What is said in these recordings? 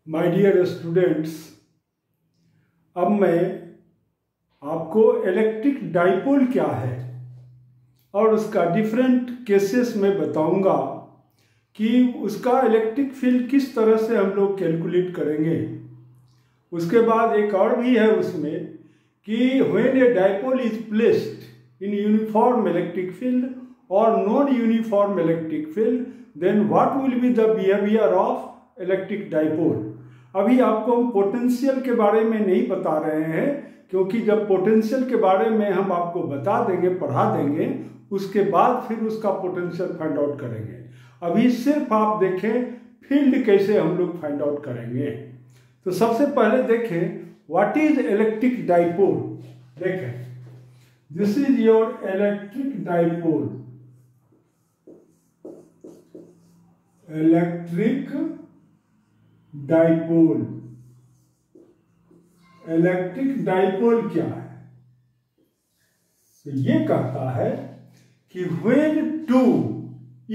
My dear students, अब मैं आपको इलेक्ट्रिक डाइपोल क्या है और उसका डिफरेंट केसेस में बताऊंगा कि उसका इलेक्ट्रिक फील्ड किस तरह से हम लोग कैलकुलेट करेंगे। उसके बाद एक और भी है उसमें कि when a dipole is placed in uniform electric field और non uniform electric field, then what will be the behaviour of electric dipole. अभी आपको हम पोटेंशियल के बारे में नहीं बता रहे हैं, क्योंकि जब पोटेंशियल के बारे में हम आपको बता देंगे, पढ़ा देंगे, उसके बाद फिर उसका पोटेंशियल फाइंड आउट करेंगे। अभी सिर्फ आप देखें फील्ड कैसे हम लोग फाइंड आउट करेंगे। तो सबसे पहले देखें व्हाट इज इलेक्ट्रिक डाइपोल। देखें, this is your electric dipole. Electric dipole, electric dipole क्या है? तो ये कहता है कि when two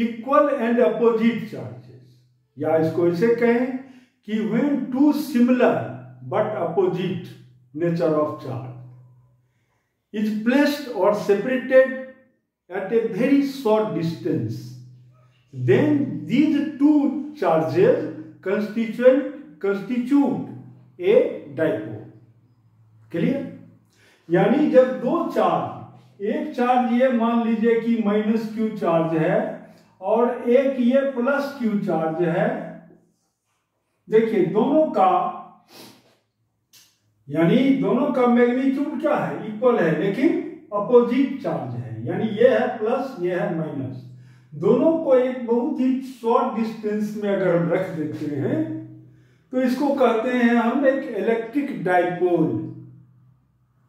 equal and opposite charges, या इसको ऐसे कहें कि when two similar but opposite nature of charge is placed और separated at a very short distance, then these two charges constitute a dipole। Clear? यानी जब दो चार्ज, एक चार्ज ये मान लीजिए कि माइनस क्यू चार्ज है और एक ये प्लस क्यू चार्ज है। देखिए दोनों का, यानी दोनों का मैग्नीट्यूड क्या है? इक्वल है, लेकिन अपोजिट चार्ज है। यानी ये है प्लस, ये है माइनस। दोनों को एक बहुत ही शॉर्ट डिस्टेंस में अगर हम रख देते हैं तो इसको कहते हैं हम एक इलेक्ट्रिक डाइपोल।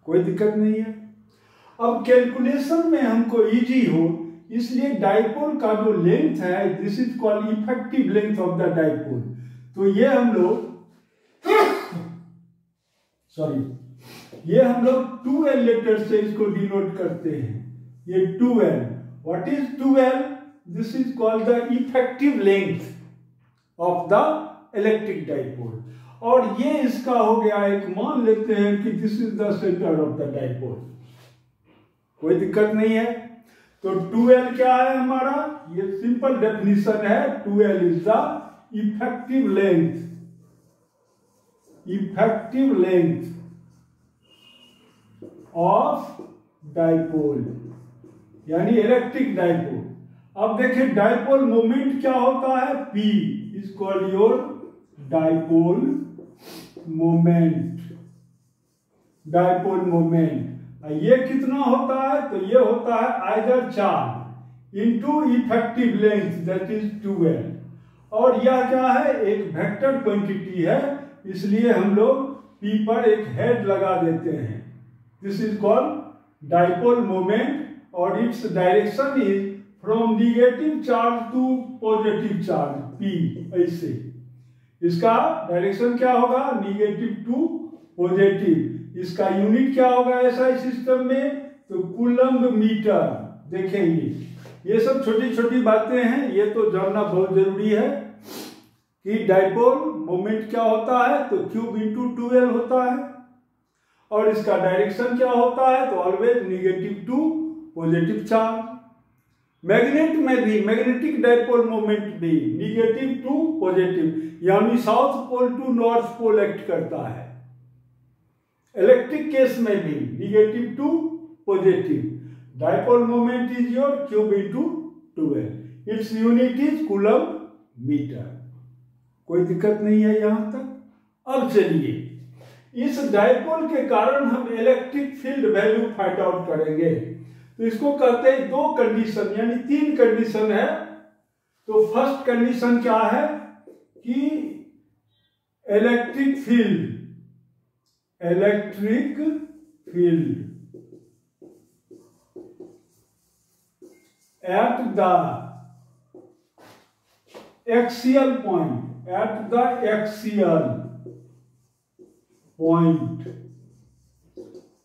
कोई दिक्कत नहीं है। अब कैलकुलेशन में हमको इजी हो, इसलिए डाइपोल का जो लेंथ है, this is called effective length of the dipole. तो ये हम लोग ये हम लोग 2L लेटर से इसको डिनोट करते हैं। ये 2L, what is 2L? This is called the effective length of the electric dipole। और ये इसका हो गया एक, मान लेते हैं कि this is the center of the dipole। कोई दिक्कत नहीं है। तो 2L क्या है हमारा? ये सिंपल डेफिनेशन है। 2L is the effective length, effective length of dipole, यानी इलेक्ट्रिक डाइपोल। अब देखिए डाइपोल मोमेंट क्या होता है? P is called your dipole moment. Dipole moment ये कितना होता है? तो ये होता है either charge into effective length, that is 2L। और यह क्या है? एक वेक्टर क्वांटिटी है, इसलिए हम लोग P पर एक हेड लगा देते हैं। This is called dipole moment और its direction is from negative charge to positive charge, P। ऐसे इसका डायरेक्शन क्या होगा? Negative to positive. इसका यूनिट क्या होगा ऐसा सिस्टम में? तो कूलम्ब मीटर। देखेंगे ये सब छोटी छोटी बातें हैं, ये तो जानना बहुत जरूरी है कि डाइपोल मोमेंट क्या होता है। तो क्यूब इंटू 2L होता है और इसका डायरेक्शन क्या होता है? तो always negative to positive charge. Magnet में भी, मैग्नेटिक डाइपोल मोमेंट भी निगेटिव टू पॉजिटिव, यानी south pole to north pole act करता है। इलेक्ट्रिक केस में भी negative to positive. Dipole moment is your cube into 2L। Its unit is coulomb metre. कोई दिक्कत नहीं है यहां तक। अब चलिए इस डाइपोल के कारण हम electric field value find out करेंगे। तो इसको कहते हैं दो कंडीशन, यानी 3 कंडीशन है। तो फर्स्ट कंडीशन क्या है कि electric field at the axial point, at the axial point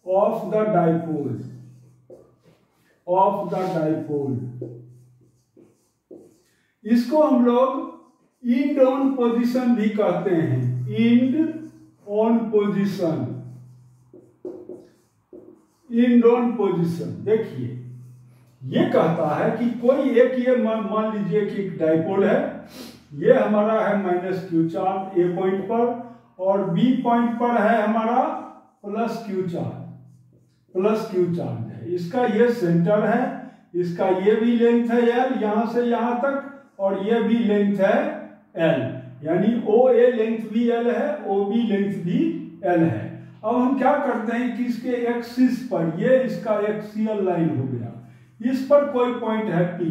of the dipole, इसको हम लोग ई डाउन पोजीशन भी कहते हैं। End on position, end on position. देखिए ये कहता है कि कोई एक, ये मान लीजिए कि एक डाइपोल है, ये हमारा है माइनस क्यू चार्ज ए पॉइंट पर, और बी पॉइंट पर है हमारा प्लस क्यू चार्ज है। इसका ये सेंटर है, इसका ये भी लेंथ है एल यहां से यहां तक, और ये भी लेंथ है एल, यानी ओ ए लेंथ भी एल है, ओ बी लेंथ भी एल है। अब हम क्या करते हैं कि इसके एक्सिस पर, ये इसका एक्सियल लाइन हो गया, इस पर कोई पॉइंट है पी,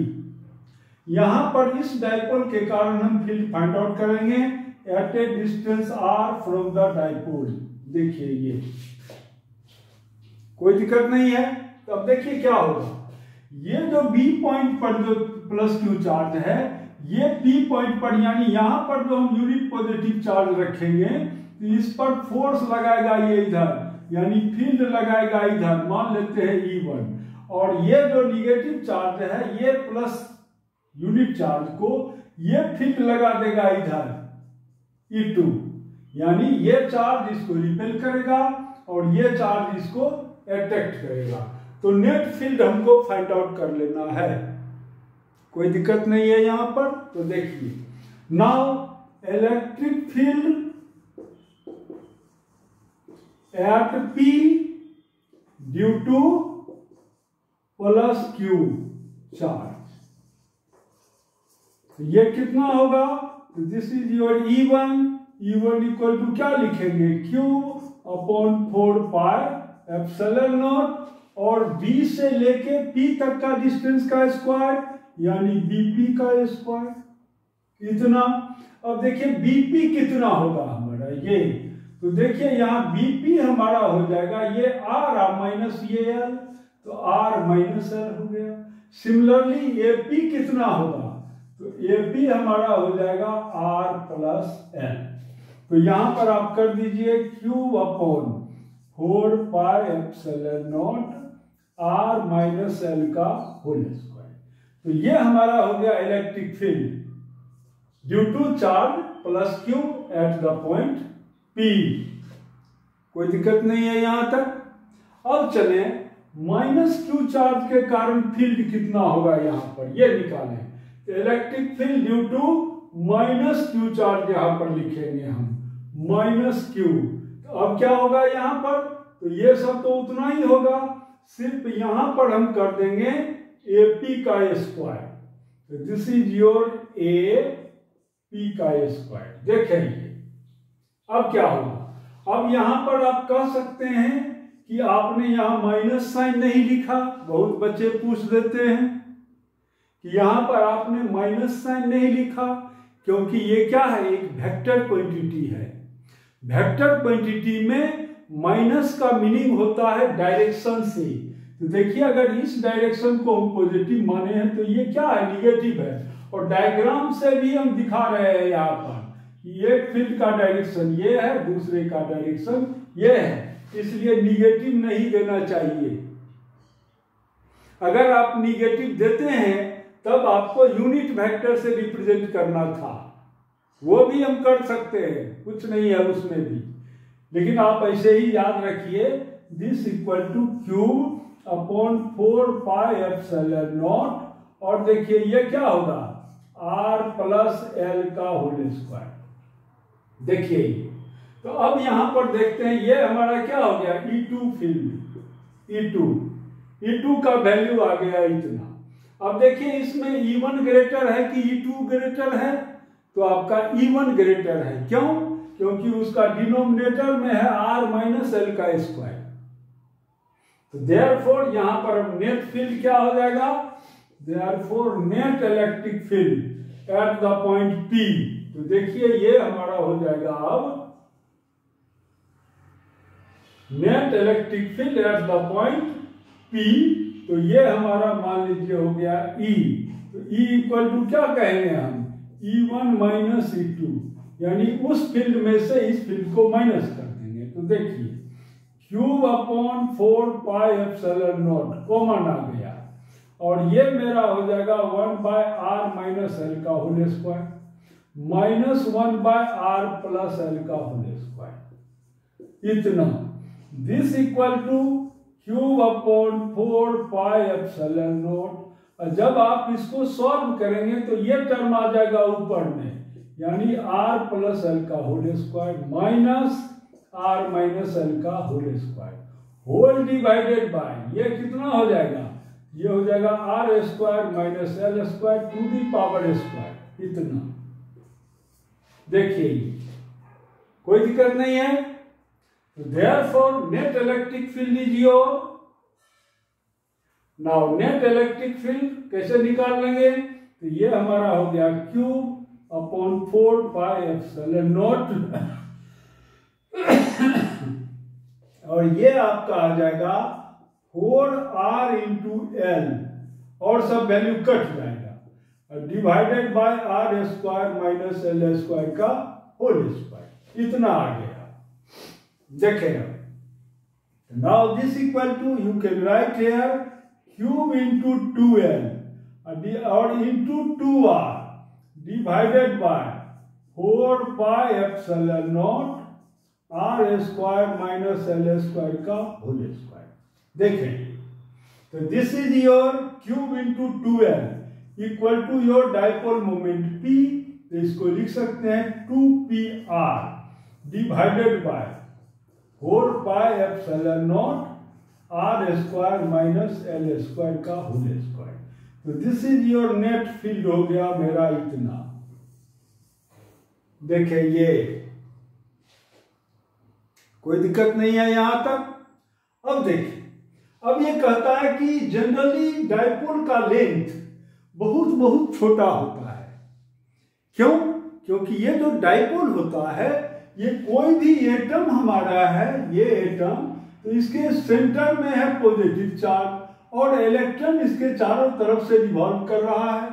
यहां पर इस डाइपोल के कारण हम फील्ड फाइंड आउट करेंगे at a distance R from the dipole. देखिए ये कोई दिक्कत नहीं है। तो अब देखिए क्या होगा, ये जो बी पॉइंट पर जो प्लस क्यू चार्ज है, ये पी पॉइंट पर, यानी यहां पर जो हम यूनिट पॉजिटिव चार्ज रखेंगे तो इस पर फोर्स लगाएगा ये इधर, यानी फील्ड लगाएगा इधर, मान लेते हैं E1, और ये जो निगेटिव चार्ज है ये प्लस यूनिट चार्ज को ये फील्ड लगा देगा इधर E2, यानी ये चार्ज इसको रिपेल करेगा और ये चार्ज इसको अट्रैक्ट करेगा। तो नेट फील्ड हमको फाइंड आउट कर लेना है, कोई दिक्कत नहीं है यहां पर। तो देखिए now electric field at P due to plus Q charge, तो ये कितना होगा, this is your E1 equal to क्या लिखेंगे, Q upon 4 pi epsilon naught, और B से लेके P तक का डिस्टेंस का स्क्वायर, यानी BP का स्क्वायर इतना। अब देखिए BP कितना होगा हमारा ये, तो देखिए यहाँ BP हमारा हो जाएगा ये R माइनस ये L, तो R माइनस L हो गया। सिमिलरली AP कितना होगा, तो AP हमारा हो जाएगा R प्लस L। तो यहां पर आप कर दीजिए Q upon 4 pi epsilon naught R minus L का होल स्क्वायर। तो ये हमारा हो गया electric field due to charge plus Q at the point P। कोई दिक्कत नहीं है यहां तक। अब चले माइनस Q चार्ज के कारण फील्ड कितना होगा यहां पर, ये निकालें। तो electric field due to minus Q charge यहां पर लिखेंगे हम, माइनस Q। तो अब क्या होगा यहां पर, तो ये सब तो उतना ही होगा, सिर्फ यहां पर हम कर देंगे AP का स्क्वायर। तो दिस इज योर AP का स्क्वायर। देखेंगे अब क्या होगा। अब यहां पर आप कह सकते हैं कि आपने यहां माइनस साइन नहीं लिखा, बहुत बच्चे पूछ देते हैं कि यहां पर आपने माइनस साइन नहीं लिखा, क्योंकि ये क्या है, एक वेक्टर क्वांटिटी है। वेक्टर क्वांटिटी में माइनस का मीनिंग होता है डायरेक्शन से। तो देखिए अगर इस डायरेक्शन को हम पॉजिटिव माने हैं तो ये क्या है, निगेटिव है, और डायग्राम से भी हम दिखा रहे हैं यहाँ पर कि एक फील्ड का डायरेक्शन ये है, दूसरे का डायरेक्शन ये है, इसलिए निगेटिव नहीं देना चाहिए। अगर आप निगेटिव देते हैं तब आपको यूनिट वेक्टर से रिप्रेजेंट करना था, वो भी हम कर सकते हैं, कुछ नहीं है उसमें भी, लेकिन आप ऐसे ही याद रखिए this equal to Q upon 4 pi epsilon naught, और देखिए ये क्या होगा, R प्लस L का होल स्क्वायर। देखिए तो अब यहां पर देखते हैं ये हमारा क्या हो गया, E2 फील्ड, E2 का वैल्यू आ गया इतना। अब देखिए इसमें E1 ग्रेटर है कि E2 ग्रेटर है, तो आपका E1 ग्रेटर है। क्यों, क्योंकि उसका डिनोमिनेटर में है R माइनस L का स्क्वायर। तो देयरफॉर यहां पर नेट फील्ड क्या हो जाएगा, therefore net electric field at the point P। तो देखिए ये हमारा हो जाएगा अब net electric field at the point P। तो ये हमारा मान लीजिए हो गया E। तो E इक्वल टू क्या कहेंगे हम, E1 माइनस E2, यानी उस फील्ड में से इस फील्ड को माइनस कर देंगे। तो देखिए Q upon 4 pi epsilon naught common आ गया, और ये मेरा हो जाएगा 1 बाय R माइनस L का होल स्क्वायर। -1/r+l का होल स्क्वायर, इतना। This equal to Q/4πε0। जब आप इसको सॉल्व करेंगे तो ये टर्म आ जाएगा ऊपर में, यानी r+l का होल स्क्वायर माइनस r-l का whole square, whole divided by, ये कितना हो जाएगा, ये हो जाएगा r² - l² to the power square, इतना। देखिए कोई दिक्कत नहीं है। तो therefore net electric field is your, now net electric field कैसे निकाल लेंगे, तो ये हमारा हो गया Q/4πε0 और ये आपका आ जाएगा 4r/l और सब वैल्यू कट जाएगा, डिवाइडेड बाय r² - l² का होल स्क्वायर, इतना आ गया। देखें now this equal to, you can write here cube into 2l और into 2r divided by 4πε0 r² - l² का होल स्क्वायर। देखें तो this is your cube into 2l equal to your dipole moment P, तो इसको लिख सकते हैं 2pr divided by 4πε0 r² - l² का होल स्क्वायर। तो this is your net field हो गया मेरा इतना। देखें ये कोई दिक्कत नहीं है यहां तक। अब देखिए, अब ये कहता है कि जनरली डाइपोल का लेंथ बहुत बहुत छोटा होता है। क्यों? क्योंकि ये जो डाइपोल होता है, ये कोई भी एटम हमारा है, ये एटम, तो इसके सेंटर में है पॉजिटिव चार्ज और इलेक्ट्रॉन इसके चारों तरफ से रिवॉल्व कर रहा है,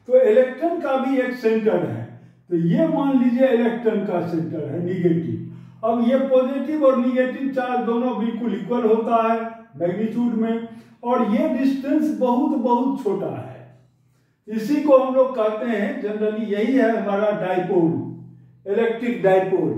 तो इलेक्ट्रॉन का भी एक सेंटर है। तो ये मान लीजिए इलेक्ट्रॉन का सेंटर है निगेटिव। अब ये पॉजिटिव और निगेटिव चार्ज दोनों बिल्कुल इक्वल होता है मैग्नीट्यूड में, और ये डिस्टेंस बहुत बहुत छोटा है। इसी को हम लोग कहते हैं, जनरली यही है हमारा डाइपोल, इलेक्ट्रिक डाइपोल।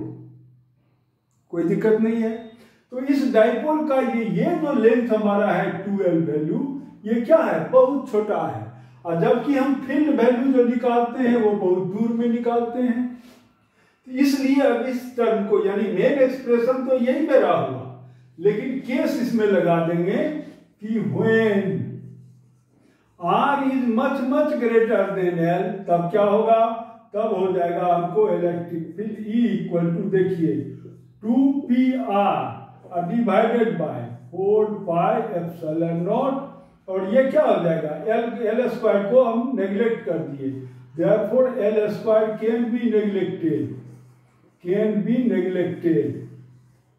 कोई दिक्कत नहीं है। तो इस डाइपोल का ये जो लेंथ हमारा है 2l वैल्यू, ये क्या है, बहुत छोटा है। और जबकि हम फील्ड वैल्यू जो निकालते हैं वो बहुत दूर में निकालते हैं। इसलिए अब इस टर्म को, यानी मेन एक्सप्रेशन तो यही मेरा हुआ, लेकिन केस इसमें लगा देंगे कि when r is much much greater than l, तब क्या होगा, तब हो जाएगा हमको electric field E equal to, देखिए 2pr डिवाइडेड बाय 4πε0, और ये क्या हो जाएगा, l² को हम नेग्लेक्ट कर दिए, therefore l² can be neglected.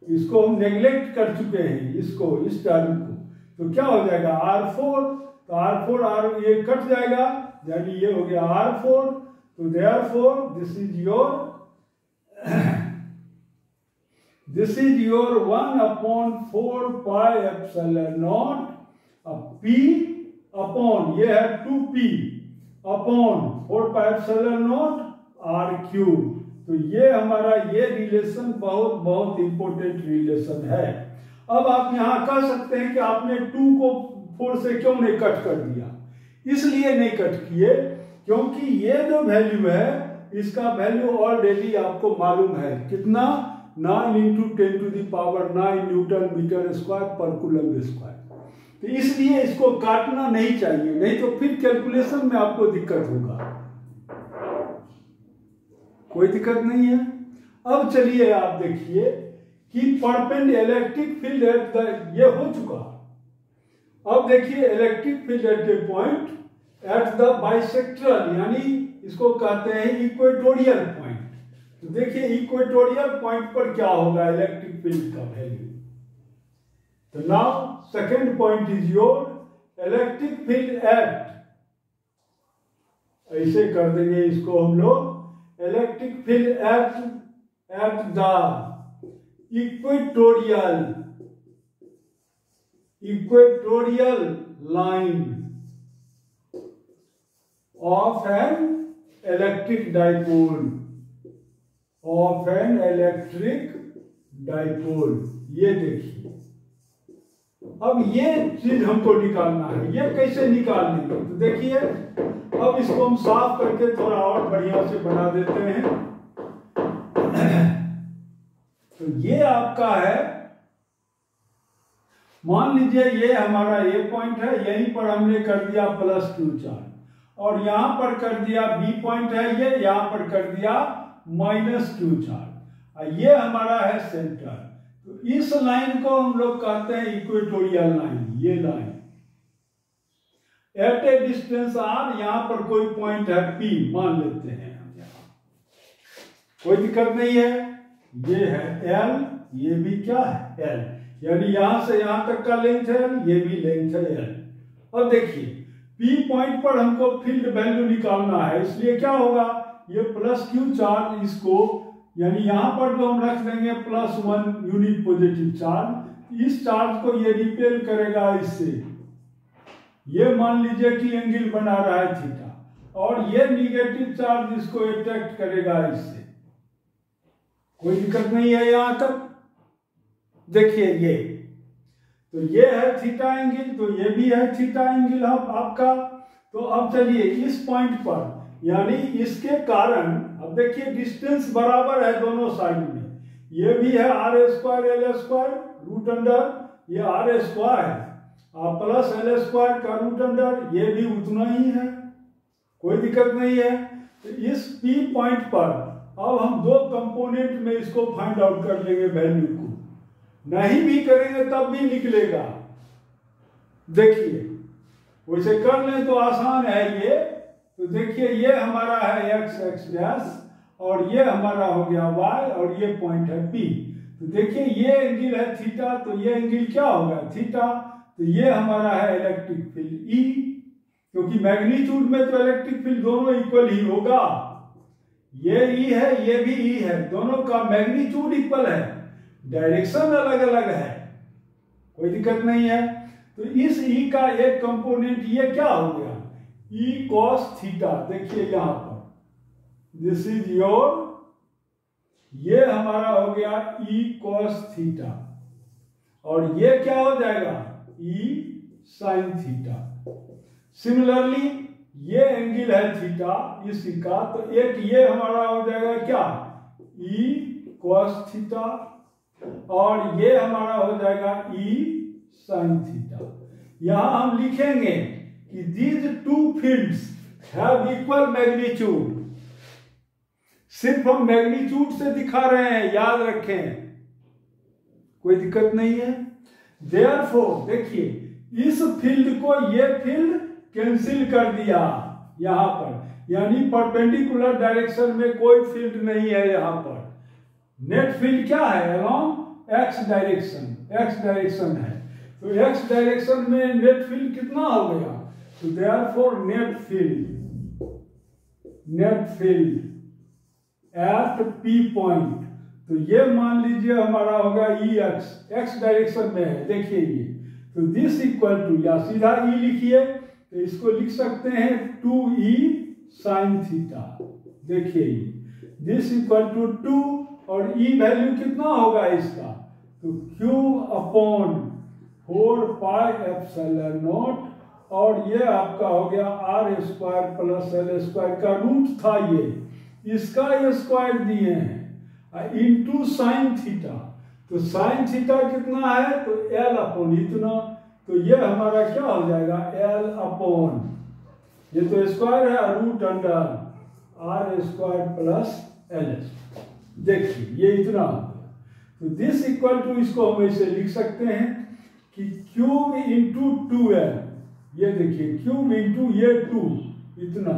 इसको हम नेग्लेक्ट कर चुके हैं, इसको, इस टर्म को। तो क्या हो जाएगा r4, तो r ये कट जाएगा, यानी ये हो गया r4। तो therefore this is your 1/4πε0 p upon, ये है 2p अपॉन 4πε0 r³। तो ये हमारा ये रिलेशन बहुत बहुत इंपॉर्टेंट रिलेशन है। अब आप यहां कह सकते हैं कि आपने 2 को 4 से क्यों नहीं कट कर दिया। इसलिए नहीं कट किए क्योंकि ये जो वैल्यू है, इसका वैल्यू ऑलरेडी आपको मालूम है, कितना, 9 × 10⁻⁹ न्यूटन मीटर स्क्वायर पर कूलम्ब स्क्वायर। तो इसलिए इसको काटना नहीं चाहिए, नहीं तो फिर कैलकुलेशन में आपको दिक्कत होगा। कोई दिक्कत नहीं है। अब चलिए आप देखिए कि perpendicular electric field at the, ये हो चुका। अब देखिए electric field at a point at the bisectoral, यानी इसको कहते हैं इक्वेटोरियल पॉइंट। तो देखिए इक्वेटोरियल पॉइंट पर क्या होगा इलेक्ट्रिक फील्ड का वैल्यू। तो now second point is your electric field eight, ऐसे कर देंगे इसको हम लोग, electric field at the equatorial line of an electric dipole of an electric dipole. ये देखिए, अब ये चीज हमको निकालना है। ये कैसे निकालेंगे? तो देखिए, अब इसको हम साफ करके थोड़ा और बढ़िया से बना देते हैं। तो ये आपका है, मान लीजिए ये हमारा ये पॉइंट है, यहीं पर हमने कर दिया +q चार्ज, और यहां पर कर दिया बी पॉइंट है, ये यहां पर कर दिया -q चार्ज। ये हमारा है सेंटर। तो इस लाइन को हम लोग कहते हैं इक्वेटोरियल लाइन। ये line at a distance r, यहां पर कोई पॉइंट है P मान लेते हैं हम, यहां कोई दिक्कत नहीं है। ये है L, ये भी क्या है L, यानी यहां से यहां तक का लेंथ है L, ये भी लेंथ है L। अब देखिए, P पॉइंट पर हमको फील्ड वैल्यू निकालना है, इसलिए क्या होगा, ये +q चार्ज, इसको यानी यहां पर जो हम रख देंगे +1 यूनिट पॉजिटिव चार्ज, इस चार्ज को ये रिपेल करेगा इससे। ये मान लीजिए कि एंगल बना रहा है थीटा, और ये निगेटिव चार्ज इसको अट्रैक्ट करेगा इससे। कोई दिक्कत नहीं है यहां तक। देखिए ये, तो ये है थीटा एंगल, तो ये भी है थीटा एंगल आपका। तो अब चलिए इस पॉइंट पर, यानी इसके कारण, अब देखिए डिस्टेंस बराबर है दोनों साइड में। ये भी है r² l² रूट अंडर, ये r² है प्लस l² का रूट अंडर, ये भी उतना ही है, कोई दिक्कत नहीं है। तो इस P पॉइंट पर अब हम दो कंपोनेंट में इसको फाइंड आउट कर लेंगे वैल्यू को, नहीं भी करेंगे तब भी निकलेगा। देखिए वैसे कर लें तो आसान है ये। तो देखिए ये हमारा है x और ये हमारा हो गया y, और ये पॉइंट है P। तो देखिए ये एंगल है थीटा, तो ये एंगल क्या होगा थीटा। तो ये हमारा है इलेक्ट्रिक फील्ड E, क्योंकि मैग्नीट्यूड में तो इलेक्ट्रिक फील्ड दोनों इक्वल ही होगा। ये E है, ये भी E है, दोनों का मैग्नीट्यूड इक्वल है, डायरेक्शन अलग अलग है, कोई दिक्कत नहीं है। तो इस E का एक कंपोनेंट ये क्या हो गया E cos थीटा। देखिए यहां पर दिस इज योर, ये हमारा हो गया E cos थीटा, और ये क्या हो जाएगा E sin थीटा। सिमिलरली ये एंगल है थीटा इसी का, तो एक ये हमारा हो जाएगा क्या E cos थीटा, और ये हमारा हो जाएगा E sin थीटा। यहां हम लिखेंगे कि these two fields have equal magnitude। सिर्फ हम मैग्नीट्यूड से दिखा रहे हैं, याद रखें, कोई दिक्कत नहीं है। Therefore देखिए, इस फील्ड को ये फील्ड कैंसिल कर दिया यहां पर, यानी परपेंडिकुलर डायरेक्शन में कोई फील्ड नहीं है यहां पर। नेट फील्ड क्या है along x direction, x direction है, तो x डायरेक्शन में नेट फील्ड कितना हो गया। तो therefore net field at P point, तो ये मान लीजिए हमारा होगा EX, x डायरेक्शन में है, देखिए ये। तो दिस इक्वल टू, या सीधा E लिखिए, तो इसको लिख सकते हैं 2E sin थीटा। देखिए ये दिस इक्वल टू 2, और E वैल्यू कितना होगा इसका, तो Q/4πε0, और ये आपका हो गया r² + l² का रूट था, ये इसका स्क्वायर दिए हैं इनटू साइन थीटा। तो साइन थीटा कितना है, तो l/ इतना, तो ये हमारा क्या हो जाएगा l/, ये तो स्क्वायर है रूट अंडर r² + l। देखिए ये इतना हो गया। तो दिस इक्वल टू, इसको हम ऐसे लिख सकते हैं कि क्यूब इंटू 2l, ये देखिए क्यूब इंटू ये 2 इतना,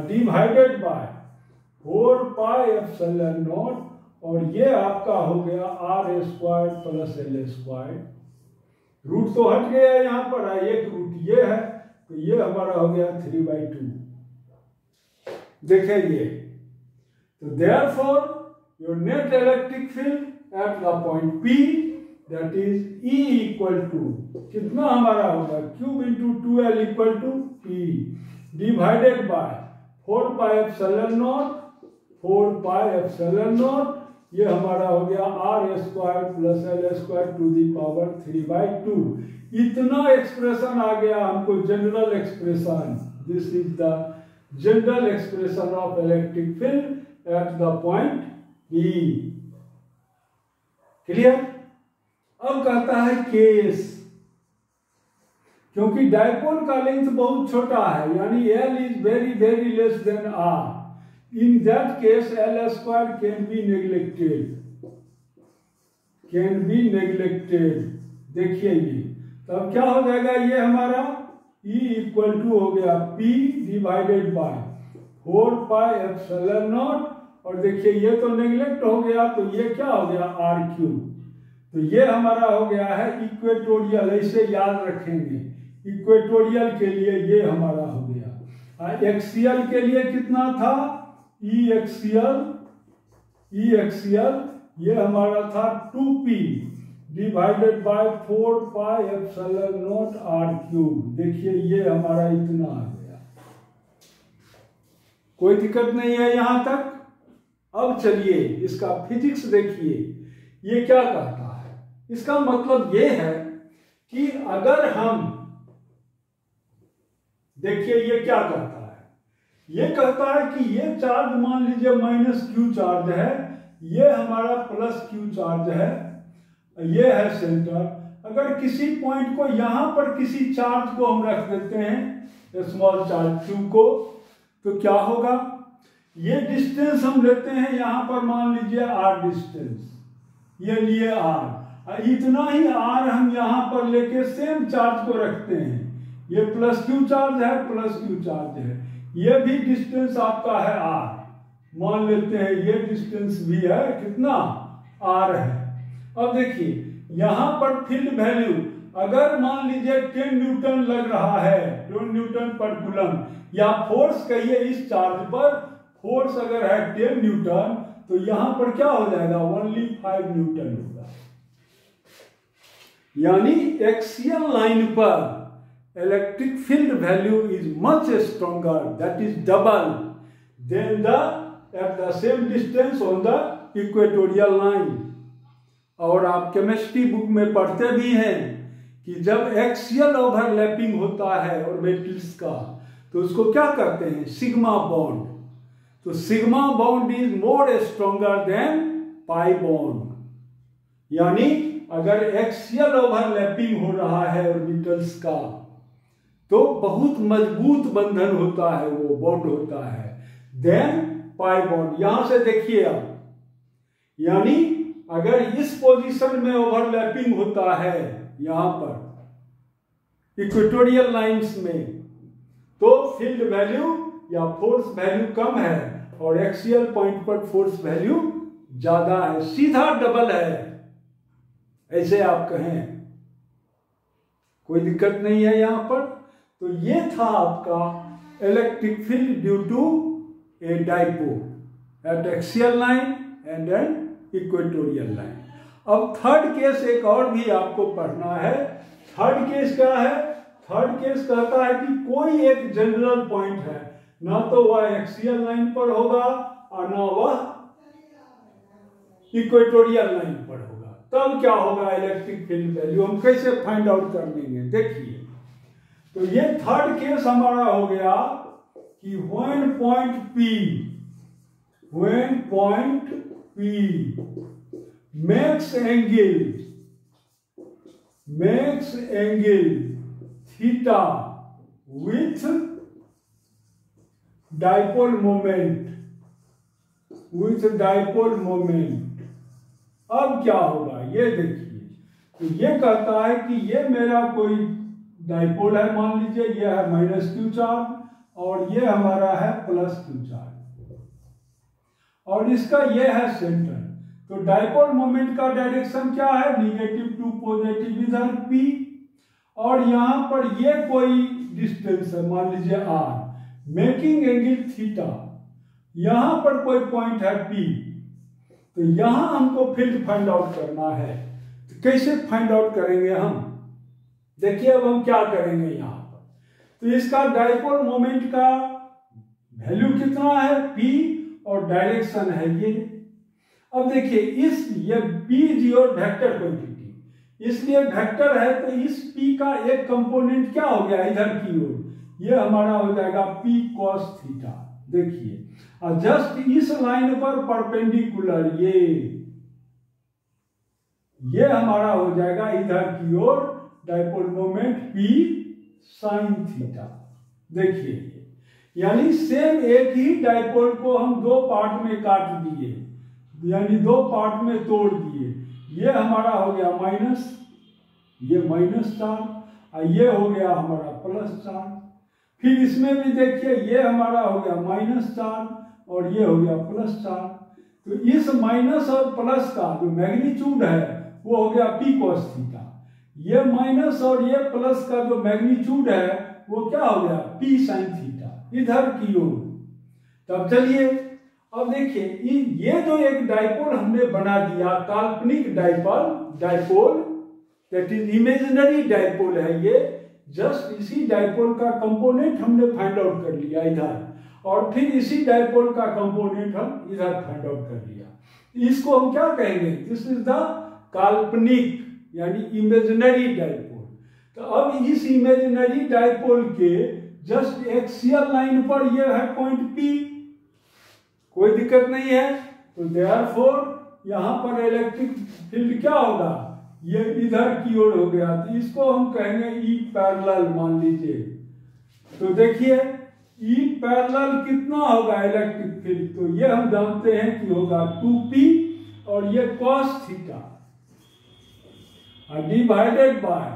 डिवाइडेड बाय 4πε0, और ये आपका हो गया r² + l²। रूट तो हट गया यहाँ पर, एक रूट ये है, तो ये हमारा हो गया 3/2। देखिए ये, तो therefore your net electric field at the point P, that is E equal to कितना हमारा होगा, cube into 2l equal to P divided by 4 pi epsilon naught, 4 pi epsilon naught, ये हमारा हो गया r square plus l square to the power 3/2। इतना expression आ गया हमको, general expression. This is the general expression of electric field at the point P। Clear? अब कहता है केस, क्योंकि डायपोल का लेंथ बहुत छोटा है, यानी L is very very less than R, in that case L square can be neglected। देखिए ये तब क्या हो जाएगा, ये हमारा E इक्वल टू हो गया P divided by 4 pi epsilon naught, और देखिए ये तो नेग्लेक्ट हो गया, तो ये क्या हो गया R क्यूब। तो ये हमारा हो गया है इक्वेटोरियल, ऐसे याद रखेंगे, इक्वेटोरियल के लिए ये हमारा हो गया। एक्सियल के लिए कितना था, ई एक्सियल ये हमारा था 2p divided by 4 pi epsilon naught r cube. देखिए ये हमारा इतना आ गया, कोई दिक्कत नहीं है यहां तक। अब चलिए इसका फिजिक्स देखिए, ये क्या कहता है। इसका मतलब ये है कि अगर हम देखिए ये क्या कहता है, ये कहता है कि ये चार्ज मान लीजिए माइनस क्यू चार्ज है, ये हमारा प्लस क्यू चार्ज है, ये है सेंटर। अगर किसी पॉइंट को यहां पर किसी चार्ज को हम रख देते हैं, स्मॉल चार्ज क्यू को, तो क्या होगा, ये डिस्टेंस हम लेते हैं यहां पर मान लीजिए r डिस्टेंस, ये लिए r, इतना ही r हम यहां पर लेके सेम चार्ज को रखते हैं, ये प्लस क्यू चार्ज है, प्लस क्यू चार्ज है, ये भी डिस्टेंस आपका है r, मान लेते हैं ये डिस्टेंस भी है कितना r है। अब देखिए यहां पर फील्ड वैल्यू अगर मान लीजिए 10 न्यूटन लग रहा है, 10 न्यूटन पर कूलम, या फोर्स कहिए इस चार्ज पर, फोर्स अगर है 10 न्यूटन, तो यहां पर क्या हो जाएगा, ओनली 5 न्यूटन होगा। यानी एक्सियल लाइन पर electric field value is much stronger, that is double than the at the same distance on the equatorial line. और आप केमिस्ट्री बुक में पढ़ते भी हैं कि जब एक्सियल ओवरलैपिंग होता है ऑर्बिटल्स का, तो उसको क्या कहते हैं, सिग्मा बॉन्ड। तो sigma bond is more stronger than pi bond. यानी अगर एक्सियल ओवरलैपिंग हो रहा है ऑर्बिटल्स का, तो बहुत मजबूत बंधन होता है, वो बॉन्ड होता है, देन पाई बॉन्ड। यहां से देखिए आप, यानी अगर इस पोजीशन में ओवरलैपिंग होता है यहां पर इक्वेटोरियल लाइंस में, तो फील्ड वैल्यू या फोर्स वैल्यू कम है, और एक्सियल पॉइंट पर फोर्स वैल्यू ज्यादा है, सीधा डबल है, ऐसे आप कहें, कोई दिक्कत नहीं है यहां पर। तो ये था आपका electric field due to a dipole at axial line and an equatorial line. अब थर्ड केस एक और भी आपको पढ़ना है। थर्ड केस क्या है, थर्ड केस कहता है कि कोई एक जनरल पॉइंट है, ना तो वह एक्सियल लाइन पर होगा और ना वह इक्वेटोरियल लाइन पर होगा, तब क्या होगा इलेक्ट्रिक फील्ड वैल्यू, हम कैसे फाइंड आउट कर लेंगे। देखिए तो ये थर्ड केस हमारा हो गया कि when point P makes angle theta with dipole moment, अब क्या होगा ये देखिए। तो ये कहता है कि ये मेरा कोई डाइपोल है, मान लीजिए ये है माइनस क्यू चार्ज और ये हमारा है प्लस क्यू चार्ज, और इसका ये है सेंटर। तो डाइपोल मोमेंट का डायरेक्शन क्या है, निगेटिव टू पॉजिटिव इधर P, और यहां पर ये कोई डिस्टेंस है मान लीजिए r, मेकिंग एंगल थीटा, यहां पर कोई पॉइंट है P। तो यहां हमको फील्ड फाइंड आउट करना है। तो कैसे फाइंड आउट करेंगे हम, देखिए अब हम क्या करेंगे यहां पर। तो इसका डाइपोल मोमेंट का वैल्यू कितना है P और डायरेक्शन है ये। अब देखिए ये P is your vector quantity, इसलिए वेक्टर है तो इस P का एक कंपोनेंट क्या हो गया इधर की ओर, ये हमारा हो जाएगा P cos थीटा। देखिए और जस्ट इस लाइन पर परपेंडिकुलर ये हमारा हो जाएगा इधर की ओर dipole moment P sin theta. देखिए यानी सेम एक ही डाइपोल को हम दो पार्ट में काट दिए, यानी दो पार्ट में तोड़ दिए। ये हमारा हो गया माइनस, ये माइनस चार्ज और ये हो गया हमारा प्लस चार्ज। फिर इसमें भी देखिए ये हमारा हो गया माइनस चार्ज और ये हो गया प्लस चार्ज। तो इस माइनस और प्लस का जो मैग्नीट्यूड है वो हो गया P cos थीटा। ये माइनस और ये प्लस का जो मैग्नीट्यूड है वो क्या हो गया P sin थीटा इधर की ओर। तब चलिए अब देखिए ये जो एक डाइपोल हमने बना दिया, काल्पनिक dipole that is imaginary dipole है ये। जस्ट इसी डाइपोल का कंपोनेंट हमने फाइंड आउट कर लिया इधर, और फिर इसी डाइपोल का कंपोनेंट हम इधर फाइंड आउट कर लिया। इसको हम क्या कहेंगे, दिस इज द काल्पनिक यानी इमेजिनरी डाइपोल। तो अब इस इमेजिनरी डाइपोल के जस्ट एक्सियल लाइन पर ये है पॉइंट P, कोई दिक्कत नहीं है। तो देयरफॉर यहां पर इलेक्ट्रिक फील्ड क्या होगा, ये इधर की ओर हो गया, तो इसको हम कहेंगे E पैरेलल मान लीजिए। तो देखिए E पैरेलल कितना होगा इलेक्ट्रिक फील्ड, तो ये हम जानते हैं कि होगा 2P और ये cos theta divided by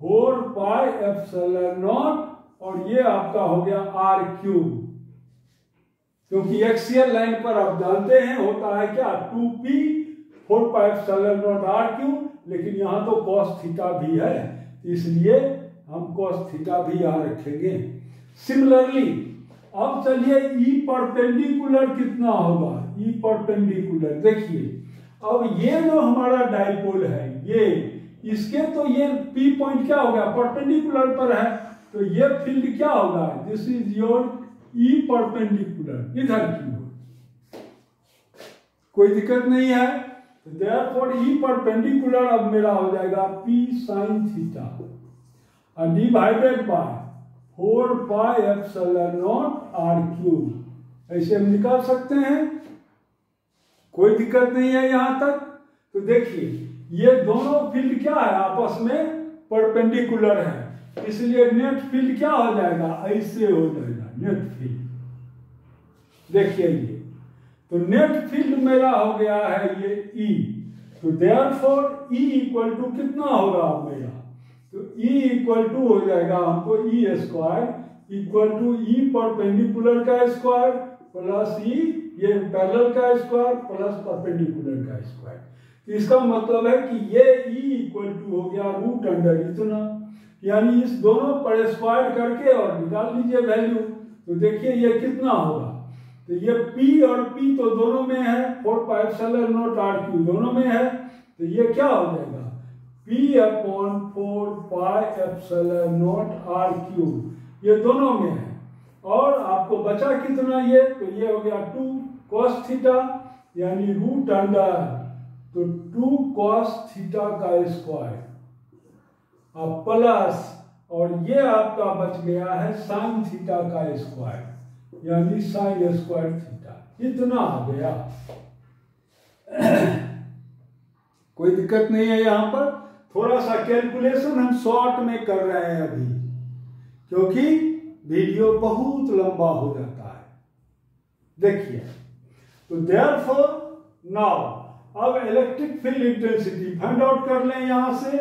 4 pi epsilon naught और ये आपका हो गया R क्यूब, क्योंकि एक्सियल लाइन पर आप जानते हैं होता है क्या 2P 4 pi epsilon naught R cube, लेकिन यहाँ तो cos थीटा भी है इसलिए हम cos थीटा भी यहाँ रखेंगे। सिमिलरली अब चलिए E परपेंडिकुलर कितना होगा, E परपेंडिकुलर देखिए अब ये जो हमारा डाइपोल है ये इसके तो ये P पॉइंट क्या हो गया परपेंडिकुलर पर है, तो ये फील्ड क्या होगा, this is your E perpendicular इधर की ओर, कोई दिक्कत नहीं है। तो देयरफॉर E परपेंडिकुलर अब मेरा हो जाएगा P sin theta divided by 4 pi epsilon naught R cube, ऐसे हम निकाल सकते हैं, कोई दिक्कत नहीं है यहां तक। तो देखिए ये दोनों फील्ड क्या है आपस में परपेंडिकुलर है, इसलिए नेट फील्ड क्या हो जाएगा, ऐसे हो जाएगा नेट फील्ड। देखिए ये तो नेट फील्ड मेरा हो गया है ये E, तो देयरफॉर E इक्वल टू कितना होगा मेरा, तो E इक्वल टू हो जाएगा हमको E square equal to E perpendicular का स्क्वायर प्लस E ये पैरेलल का स्क्वायर प्लस परपेंडिकुलर का स्क्वायर। तो इसका मतलब है कि ये E इक्वल टू हो गया रूट अंडर इतना, यानी इस दोनों पर स्क्वायर करके और निकाल लीजिए वैल्यू। तो देखिए ये कितना होगा, तो ये P और P तो दोनों में है, 4 pi epsilon naught R cube दोनों में है, तो ये क्या हो जाएगा P upon 4 pi epsilon naught R cube ये दोनों में है। और आपको बचा कितना ये, तो ये हो गया 2 cos थीटा यानी रूट अंडर तो 2 cos थीटा का स्क्वायर अब प्लस और ये आपका बच गया है साइन थीटा का स्क्वायर यानी साइन स्क्वायर थीटा, इतना आ गया। कोई दिक्कत नहीं है यहाँ पर, थोड़ा सा कैलकुलेशन हम शॉर्ट में कर रहे हैं अभी क्योंकि वीडियो बहुत लंबा हो जाता है। देखिए तो देयरफॉर नाउ अब electric field intensity find out कर लें यहां से,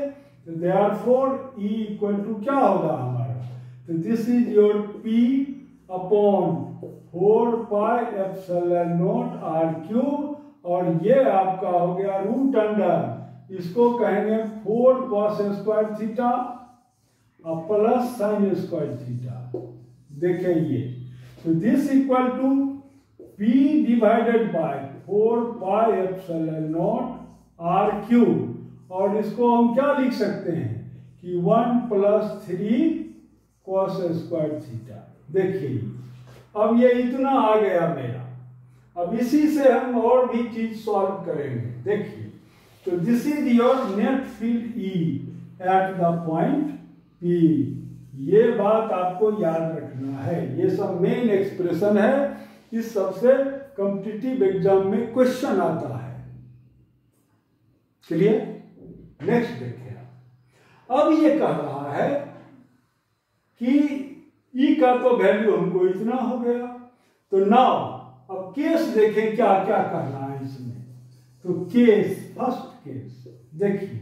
तो देयरफॉर E इक्वल टू क्या होगा हमारा, तो this is your P upon 4 pi epsilon naught R cube और ये आपका हो गया रूट अंडर, इसको कहेंगे 4 cos स्क्वायर थीटा और प्लस साइन स्क्वायर थीटा। देखिए ये तो this equal to P divided by 4 pi epsilon naught R cube और इसको हम क्या लिख सकते हैं कि 1 प्लस 3 cos स्क्वायर थीटा। देखिए अब ये इतना आ गया मेरा। अब इसी से हम और भी चीज सॉल्व करेंगे। देखिए, तो this is your net field E eight the point P. ये बात आपको याद रखना है। ये सब मेन एक्सप्रेशन है, इस सबसे कॉम्पिटिटिव एग्जाम में क्वेश्चन आता है। चलिए नेक्स्ट देखिए। अब ये कह रहा है कि ई का तो वैल्यू हमको इतना हो गया, तो नाउ अब केस देखें क्या क्या करना है इसमें। तो केस, फर्स्ट केस देखिए,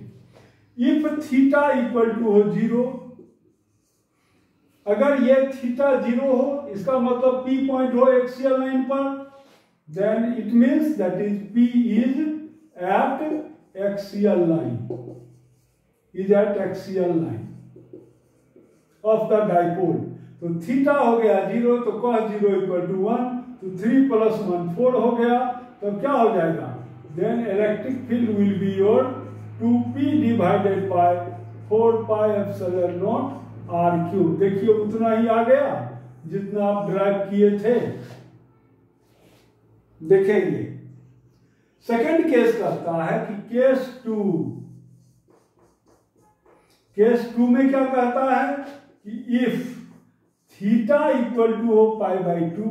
इफ थीटा इक्वल टू हो 0, अगर ये थीटा 0 हो, इसका मतलब पी पॉइंट हो एक्सियल लाइन पर, then it means that is P is at axial line, is at axial line of the dipole. तो थीटा हो गया 0, तो cos 0 इक्वल टू 1, तो 3 + 1 4 हो गया। तो क्या हो जाएगा, then electric field will be your 2p divided by 4 pi epsilon naught r3। देखिए उतना ही आ गया जितना आप ड्राइव किए थे। देखेंगे सेकंड केस कहता है कि केस 2 में क्या कहता है कि इफ थीटा इक्वल टू हो π/2,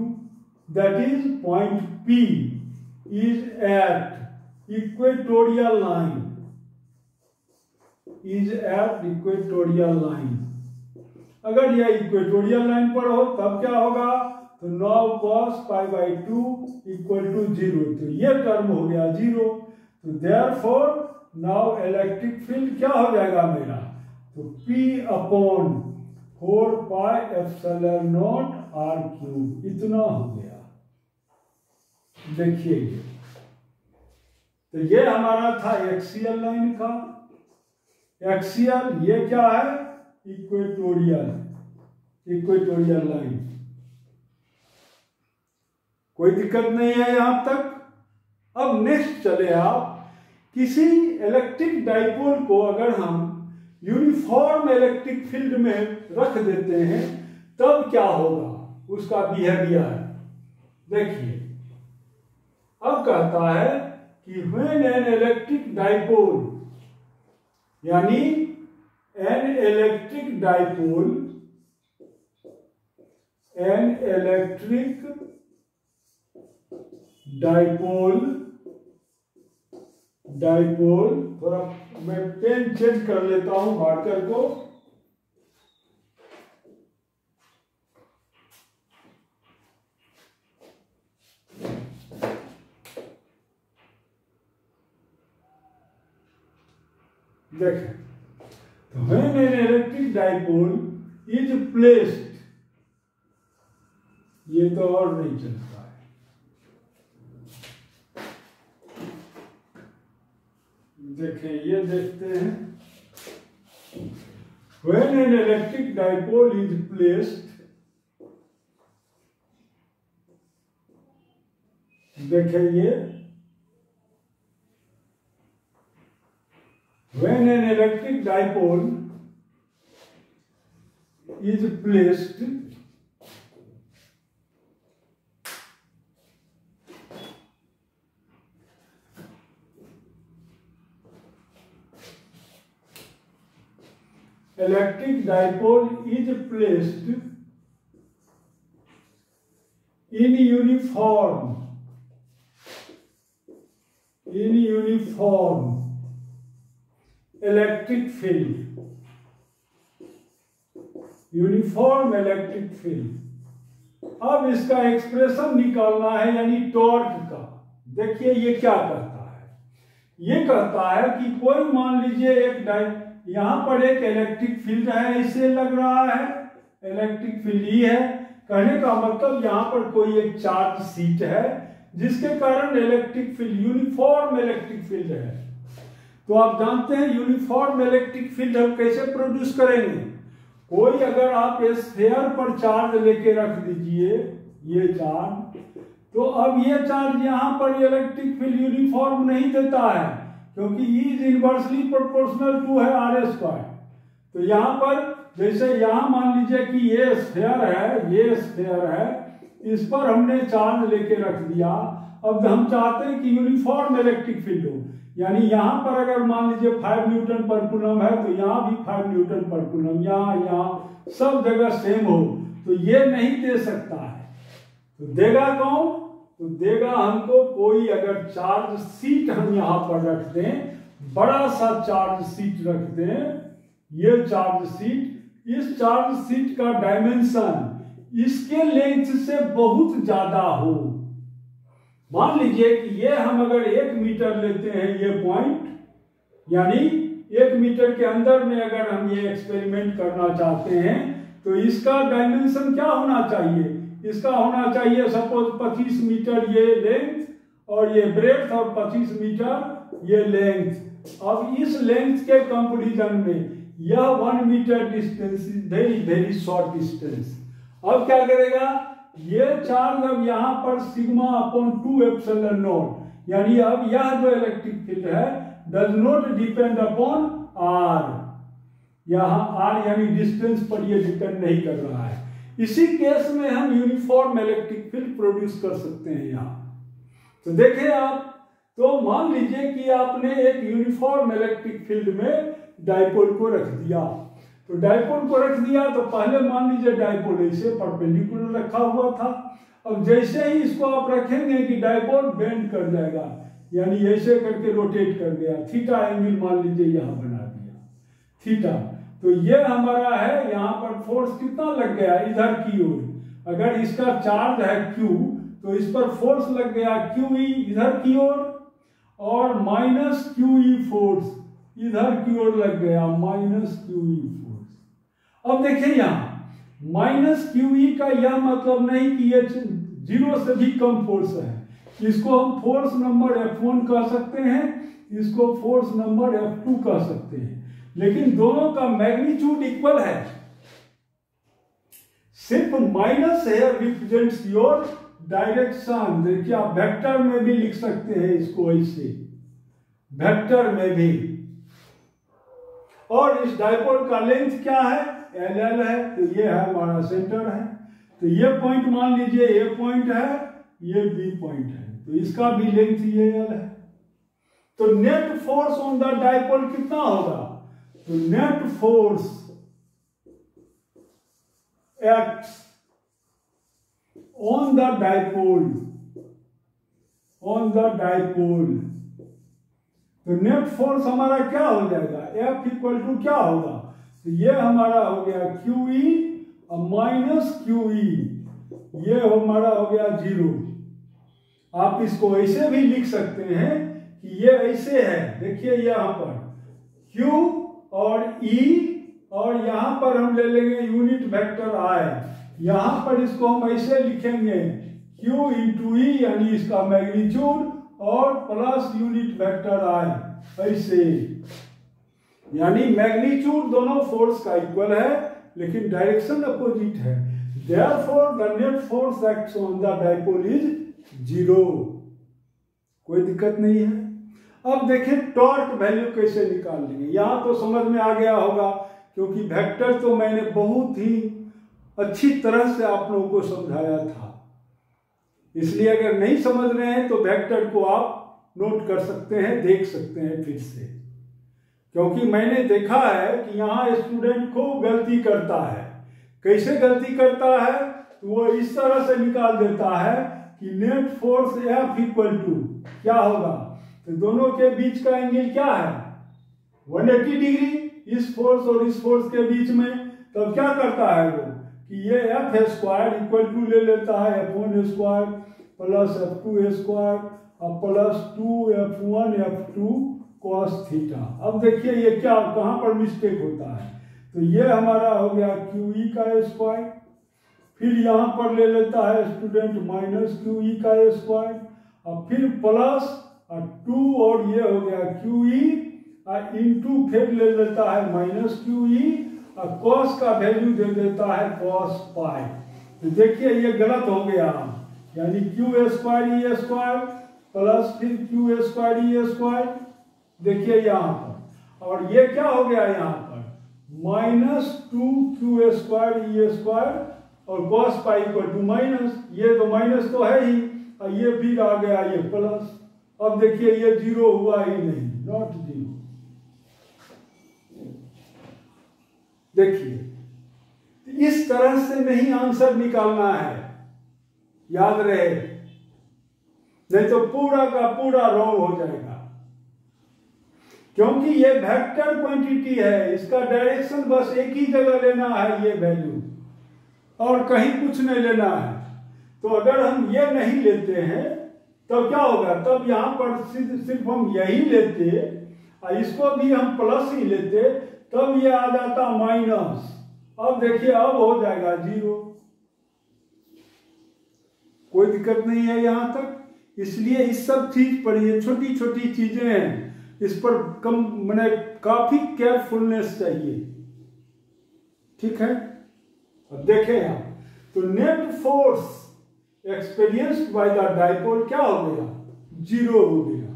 that is point P is at equatorial line, is at equatorial line. अगर यह इक्वेटोरियल लाइन पर हो तब क्या होगा, तो 9 cos π/2 इक्वल टू 0, तो ये टर्म हो गया 0। तो देयरफॉर नाउ इलेक्ट्रिक फील्ड क्या हो जाएगा मेरा, तो P/4 पाई एप्सिलॉन नॉट r3 इतना हो गया। देखिए तो ये हमारा था एक्सियल लाइन का। एक्सियल ये क्या है, इक्वेटोरियल लाइन। कोई दिक्कत नहीं है यहां तक। अब नेक्स्ट चले आप, किसी इलेक्ट्रिक डाइपोल को अगर हम यूनिफॉर्म इलेक्ट्रिक फील्ड में रख देते हैं तब क्या होगा, उसका बिहेवियर देखिए। अब कहता है कि व्हेन एन इलेक्ट्रिक डाइपोल, यानी एन इलेक्ट्रिक डाइपोल, थोड़ा मैं पेन चेंज कर लेता हूं मार्कर को। देखें, तो when an electric dipole is placed, ये तो और नहीं चलता है। देखें ये देखते हैं, when an electric dipole is placed, देखें ये, when an electric dipole is placed in uniform electric field, uniform electric field. अब इसका एक्सप्रेशन निकालना है, यानी टॉर्क का। देखिए ये क्या कहता है, ये कहता है कि कोई मान लीजिए यहां पर एक इलेक्ट्रिक फील्ड है, इसे लग रहा है इलेक्ट्रिक फील्ड ही है। कहने का मतलब यहां पर कोई एक चार्ज शीट है जिसके कारण electric field, uniform electric field है। तो आप जानते हैं यूनिफॉर्म इलेक्ट्रिक फील्ड हम कैसे प्रोड्यूस करेंगे। कोई अगर आप स्फीयर पर चार्ज लेके रख दीजिए, ये चार्ज, तो अब ये चार्ज यहाँ पर इलेक्ट्रिक फील्ड यूनिफॉर्म नहीं देता है, क्योंकि E is inversely proportional to है r²। तो यहाँ पर जैसे यहाँ मान लीजिए कि ये स्फीयर है, ये स्फीयर है, इस पर हमने चार्ज लेके रख दिया। अब हम चाहते हैं कि यूनिफॉर्म इलेक्ट्रिक फील्ड हो, यानी यहाँ पर अगर मान लीजिए 5 न्यूटन पर कूलम है तो यहाँ भी 5 न्यूटन पर कूलम, यहाँ सब जगह सेम हो, तो ये नहीं दे सकता है। तो देगा कौन? तो देगा हमको कोई अगर चार्ज सीट हम यहाँ पर रख दें, बड़ा सा चार्ज सीट रख दें, ये चार्ज सीट, इस चार्ज सीट का डायमेंशन इसके लेंथ से बहुत ज्यादा हो। मान लीजिए कि ये हम अगर 1 मीटर लेते हैं, ये पॉइंट, यानी 1 मीटर के अंदर में अगर हम ये एक्सपेरिमेंट करना चाहते हैं तो इसका डायमेंशन क्या होना चाहिए? इसका होना चाहिए सपोज 25 मीटर ये लेंथ और ये ब्रेड्थ और 25 मीटर ये लेंथ। अब इस लेंथ के कंपैरिजन में यह 1 meter distance is very very short distance. अब क्या करेगा? ये चार्ज अब यहाँ पर सिग्मा अपॉन 2 एप्सिलॉन नॉट, यानी अब यह जो इलेक्ट्रिक फील्ड है does not depend upon R, यहाँ आर यानी डिस्टेंस पर ये डिपेंड नहीं कर रहा है। इसी केस में हम यूनिफॉर्म इलेक्ट्रिक फील्ड प्रोड्यूस कर सकते हैं यहाँ। तो देखें आप, तो मान लीजिए कि आपने एक यूनिफॉर्म इलेक्ट्रिक फील्ड में डाइपोल को रख दिया। तो डाइपोल को रख दिया तो पहले मान लीजिए डाइपोल ऐसे परपेंडिकुलर रखा हुआ था। अब जैसे ही इसको आप रखेंगे कि डाइपोल बेंड कर जाएगा, यानी ऐसे करके रोटेट कर गया, थीटा एंगल मान लीजिए यहाँ बना दिया थीटा। तो ये हमारा है, यहाँ पर फोर्स कितना लग गया इधर की ओर। अगर इसका चार्ज है Q तो इस पर फोर्स लग गया QE इधर की ओर, और माइनस QE फोर्स इधर की ओर लग गया, माइनस QE फोर्स। अब देखिए यहाँ माइनस QE का यह मतलब नहीं कि ये 0 से भी कम फोर्स है। इसको हम फोर्स नंबर F1 कह सकते हैं, इसको फोर्स नंबर F2 कह सकते हैं, लेकिन दोनों का मैग्नीट्यूड इक्वल है। सिर्फ minus here represents your direction. देखिए आप वेक्टर में भी लिख सकते हैं इसको ऐसे, वेक्टर में भी। और इस डाइपोल का लेंथ क्या है? LL है, तो ये है हमारा सेंटर है। तो ये पॉइंट मान लीजिए A पॉइंट है, ये B पॉइंट है, तो इसका भी लेंथ ये L है। तो net force on the dipole कितना होगा? तो net force act on the dipole, on the dipole, तो नेट फोर्स हमारा क्या हो जाएगा? F इक्वल टू क्या होगा? तो ये हमारा हो गया QE और माइनस QE, ये हमारा हो गया 0। आप इसको ऐसे भी लिख सकते हैं कि ये ऐसे है, देखिए यहाँ पर Q और E, और यहाँ पर हम ले लेंगे यूनिट वेक्टर I। यहाँ पर इसको हम ऐसे लिखेंगे Q इंटू E, यानी इसका मैग्नीट्यूड, और प्लस यूनिट वेक्टर I, ऐसे। यानी मैग्नीट्यूड दोनों फोर्स का इक्वल है, लेकिन डायरेक्शन अपोजिट है। Therefore, the net force acts on the dipole is 0। कोई दिक्कत नहीं है। अब देखें टॉर्क वैल्यू कैसे निकाल लेंगे। यहां तो समझ में आ गया होगा, क्योंकि वेक्टर तो मैंने बहुत ही अच्छी तरह से आप लोगों को समझाया था। इसलिए अगर नहीं समझ रहे हैं तो वेक्टर को आप नोट कर सकते हैं, देख सकते हैं फिर से, क्योंकि मैंने देखा है कि यहाँ स्टूडेंट को गलती करता है। कैसे गलती करता है? तो वो इस तरह से निकाल देता है कि net force F equal to क्या होगा? तो दोनों के बीच का एंगल क्या है? 180 डिग्री, इस फोर्स और इस फोर्स के बीच में। तब क्या करता है वो कि ये F स्क्वायर इक्वल टू ले लेता है F1 square plus F2 square और plus 2F1 F2 cos theta. अब देखिए ये क्या, कहां पर मिस्टेक होता है? तो ये हमारा हो गया QE का स्क्वायर, फिर यहां पर ले लेता है स्टूडेंट माइनस QE का स्क्वायर, और फिर प्लस 2, और ये हो गया QE इंटू फिर ले लेता है माइनस QE, और cos का वैल्यू दे देता है cos पाई। तो देखिए ये गलत हो गया, यानी Q square E square plus फिर Q स्क्वायर E स्क्वायर, देखिए यहाँ पर। और ये क्या हो गया यहाँ पर? Minus 2Q square E square और cos pi equal to minus, ये तो माइनस तो है ही, और ये फिर आ गया ये प्लस। अब देखिए ये जीरो हुआ ही नहीं, नॉट जीरो। देखिए इस तरह से नहीं आंसर निकालना है, याद रहे, नहीं तो पूरा का पूरा रॉन्ग हो जाएगा। क्योंकि ये वेक्टर क्वांटिटी है, इसका डायरेक्शन बस एक ही जगह लेना है, ये वैल्यू, और कहीं कुछ नहीं लेना है। तो अगर हम ये नहीं लेते हैं तो क्या होगा, तब यहां पर सिर्फ हम यही लेते और इसको भी हम प्लस ही लेते, तब ये आ जाता माइनस। अब देखिए अब हो जाएगा जीरो, कोई दिक्कत नहीं है यहां तक। इसलिए इस सब चीज पर, ये छोटी छोटी चीजें हैं, इस पर कम मैंने काफी केयरफुलनेस चाहिए, ठीक है। अब देखें यहां, तो net force experienced by the dipole क्या हो गया, जीरो हो गया।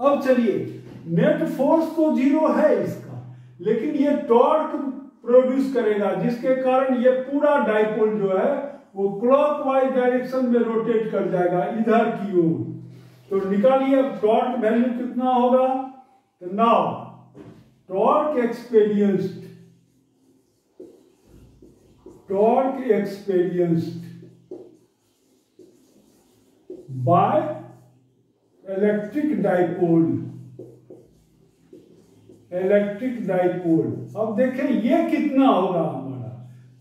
अब चलिए, नेट फोर्स तो जीरो है इसका, लेकिन ये टॉर्क प्रोड्यूस करेगा जिसके कारण ये पूरा डाइपोल जो है वो क्लॉकवाइज डायरेक्शन में रोटेट कर जाएगा इधर की ओर। तो निकालिए अब टॉर्क वैल्यू कितना होगा। तो now torque experienced by electric dipole, अब देखें ये कितना होगा हमारा,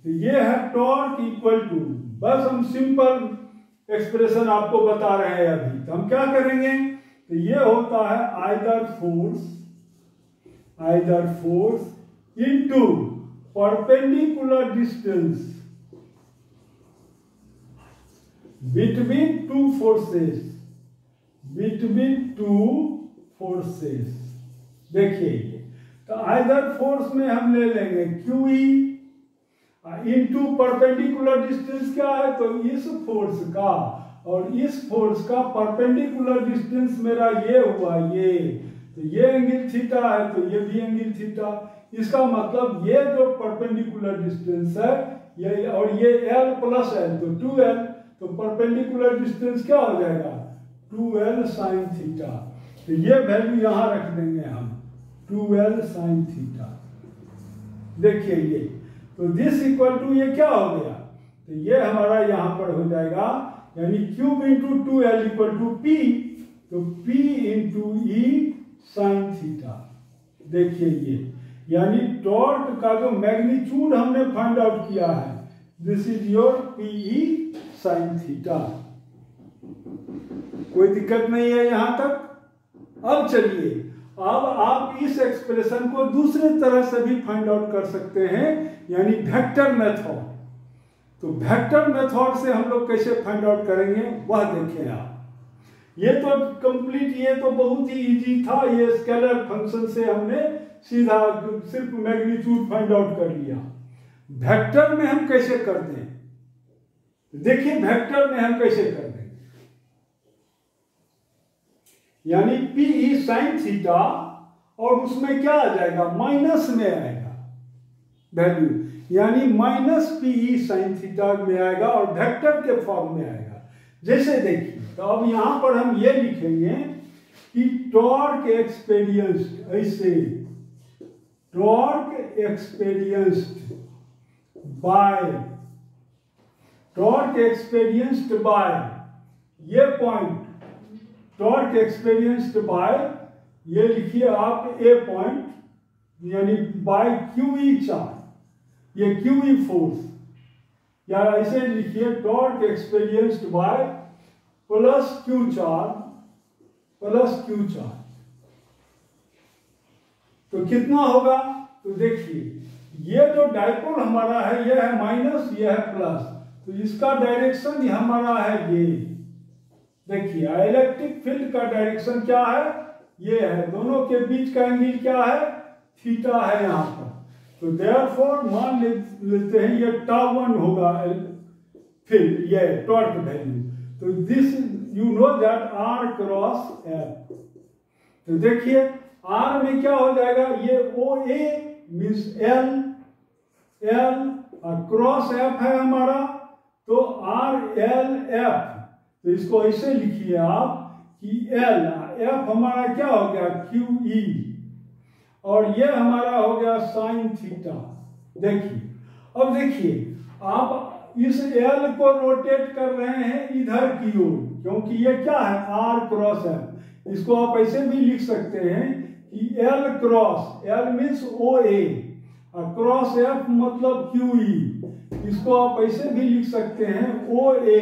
तो ये है टॉर्क इक्वल टू, बस हम सिंपल एक्सप्रेशन आपको बता रहे हैं अभी। तो हम क्या करेंगे, तो ये होता है either force into perpendicular distance between two forces, देखिए ये, तो आइदर फोर्स में हम ले लेंगे QE इनटू परपेंडिकुलर डिस्टेंस क्या है, तो इस फोर्स का और इस फोर्स का परपेंडिकुलर डिस्टेंस मेरा ये हुआ, ये तो ये एंगल थीटा है, तो ये भी एंगल थीटा। इसका मतलब ये जो परपेंडिकुलर डिस्टेंस है ये, और ये L प्लस है तो 2L, तो परपेंडिकुलर डिस्टेंस क्या हो जाएगा 2L sin थीटा। तो ये वैल्यू यहां रख देंगे हम 2L sin थीटा। देखिए ये, तो दिस इक्वल टू ये क्या हो गया, तो ये हमारा यहां पर हो जाएगा, यानी cube into 2L equal to P, तो P into E sin theta. देखिए ये, यानी टॉर्क का जो मैग्नीट्यूड हमने फाइंड आउट किया है, this is your PE sin theta. कोई दिक्कत नहीं है यहां तक। अब चलिए, अब आप इस एक्सप्रेशन को दूसरे तरह से भी फाइंड आउट कर सकते हैं, यानी वेक्टर मेथड। तो वेक्टर मेथड से हम लोग कैसे फाइंड आउट करेंगे वह देखें आप। ये तो कंप्लीट, ये तो बहुत ही इजी था, ये स्केलर फंक्शन से हमने सीधा सिर्फ मैग्नीट्यूड फाइंड आउट कर लिया। वेक्टर में हम कैसे करते हैं, देखिए वेक्टर में हम कैसे कर देंगे, यानी PE sin थीटा, और उसमें क्या आ जाएगा माइनस में आएगा वैल्यू, यानी माइनस PE sin थीटा में आएगा और वेक्टर के फॉर्म में आएगा। जैसे देखिए, तो अब यहां पर हम ये लिखेंगे कि टॉर्क एक्सपीरियंस्ड, ऐसे टॉर्क एक्सपीरियंस्ड बाय ये पॉइंट, टॉर्क एक्सपीरियंस्ड बाय, ये लिखिए आप ए पॉइंट, यानी बाय QE चार्ज, ये QE फोर्स, या ऐसे लिखिए torque experienced bye plus Q charge, तो कितना होगा, तो देखिए ये जो डाइपोल हमारा है ये है माइनस, ये है प्लस, तो इसका डायरेक्शन हमारा है ये। देखिए इलेक्ट्रिक फील्ड का डायरेक्शन क्या है, ये है, दोनों के बीच का एंगल क्या है, थीटा है यहाँ पर। तो देयरफॉर मान लेते हैं ये τ1 होगा फील्ड, ये टॉर्क वैल्यू। तो this you know that R cross F। तो देखिए R में क्या हो जाएगा, ये OA means L cross F है हमारा, तो आर एल एफ, तो इसको ऐसे लिखिए आप कि एल एफ हमारा क्या हो गया क्यू ई, और ये हमारा हो गया साइन थीटा। देखिए अब देखिए आप इस एल को रोटेट कर रहे हैं इधर की ओर, क्योंकि ये क्या है आर क्रॉस एफ। इसको आप ऐसे भी लिख सकते हैं कि L cross, L means O A, cross F मतलब क्यू ई। इसको आप ऐसे भी लिख सकते हैं ओ ए